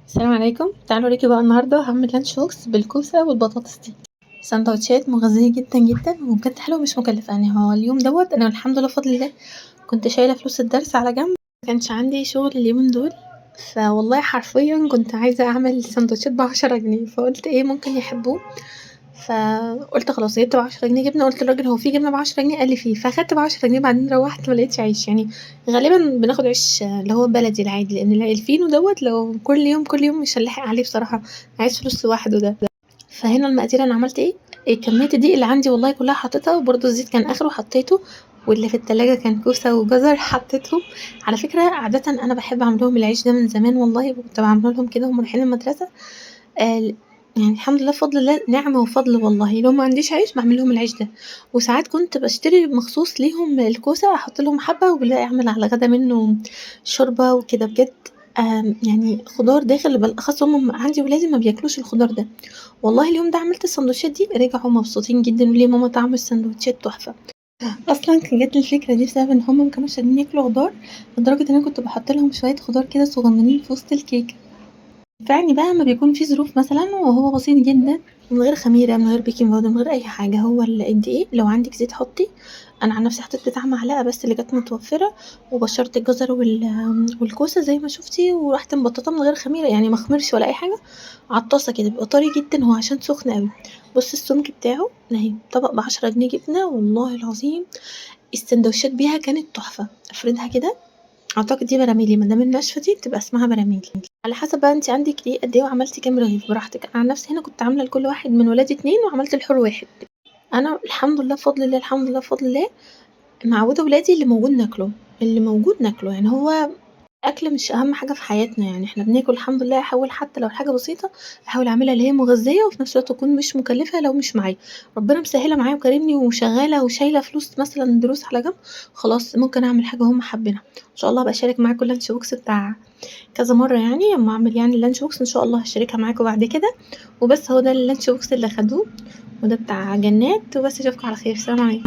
السلام عليكم. تعالوا اوريكي بقى النهارده هعمل لانش بوكس بالكوسه والبطاطس دي. سندوتشات مغذيه جدا جدا وبجد حلوه مش مكلفه. يعني هو اليوم دوت انا الحمد لله بفضل الله كنت شايله فلوس الدرس على جنب، ما كانش عندي شغل اليومين دول، فوالله حرفيا كنت عايزه اعمل سندوتشات ب10 جنيه، فقلت ايه ممكن يحبوه. فقلت خلاص جبت ب10 جنيه جبنه، قلت للراجل هو في جبنه ب10 جنيه؟ قال لي فيه، فاخدت ب10 جنيه. بعدين روحت ما لقيتش عيش، يعني غالبا بناخد عيش اللي هو بلدي العادي، لان الفينو دوت لو كل يوم كل يوم مش هنلاحق عليه بصراحه، عايز فلوس لوحده ده. فهنا المقادير انا عملت إيه كميه الدقيق اللي عندي والله كلها حطيتها، وبرده الزيت كان اخره حطيته، واللي في التلاجة كان كوسه وجزر حطيتهم. على فكره عاده انا بحب اعمل لهم العيش ده من زمان والله، كنت بعمله لهم كده وهم رايحين المدرسه. آه، يعني الحمد لله بفضل الله نعمة وفضل والله، لو ما عنديش عيش باعمل لهم العيش ده. وساعات كنت باشتري مخصوص ليهم الكوسة احط لهم حبة، وبالله اعمل على الغدا منه شوربة وكده بجد. يعني خضار داخل، بالاخص هم عندي ولادي ما بياكلوش الخضار ده. والله اليوم ده عملت السندوتشات دي رجعوا مبسوطين جدا، وليه يا ماما طعم السندوتشات تحفة. اصلا كان جات لي الفكرة دي بسبب ان هم ما كانوش قادرين ياكلوا خضار، لدرجة ان انا كنت بحط لهم شوية خضار كده صغننين في وسط الكيكة. ينفعني بقى أمّا بيكون في ظروف مثلًا وهو بسيط جدًا، من غير خميرة، من غير baking powder، من غير أي حاجة، هو الدقيق لو عندِك زيت حطي. أنا عن نفسي حطيت بتاع معلقة بس اللي كانت متوفرة، وبشرت الجزر والكوسة زي ما شُفتِ، ورُحت مبططاه من غير خميرة، يعني ما اخمرش ولا أي حاجة، على الطاسة كده بيبقى طري جدًا، هو عشان سخن أوي. بُصّي السمك بتاعه أهي طبق ب10 جنيه جبنة، والله العظيم السندوتشات بيها كانت تحفة. أفردها كده، أعتقد دي براميلي، ما دام الناشفة دي بتبقى اسمها براميلي. على حسب بقى أنتِ عندِك دقيق قد إيه وعملتِ كام رغيف براحتك. أنا عن نفسي هنا كنت عاملة لكل واحد من ولادي 2 وعملت لحور واحد. أنا الحمد لله بفضل الله، الحمد لله بفضل الله معوّدة ولادي اللي موجود ناكله، اللي موجود ناكله، يعني هو الأكل مش أهم حاجة في حياتنا، يعني إحنا بناكل الحمد لله. أحاول حتى لو حاجة بسيطة أحاول أعملها اللي هي مغذية، وفي نفس الوقت تكون مش مكلفة لو مش معايا. ربنا مسهّلة معايا وكارمني وشغالة وشايلة فلوس مثلًا دروس على جنب، خلاص ممكن أعمل حاجة هُم حابينها. إن شاء الله هابقى أشارك معاكم الlunch box بتاع كذا مرة، يعني أمّا أعمل يعني الlunch box إن شاء الله هاشاركها معاكم بعد كده. وبس هو ده الlunch box اللي أخدوه، وده بتاع جنات، وبس أشوفكم على خير، سلام عليكم.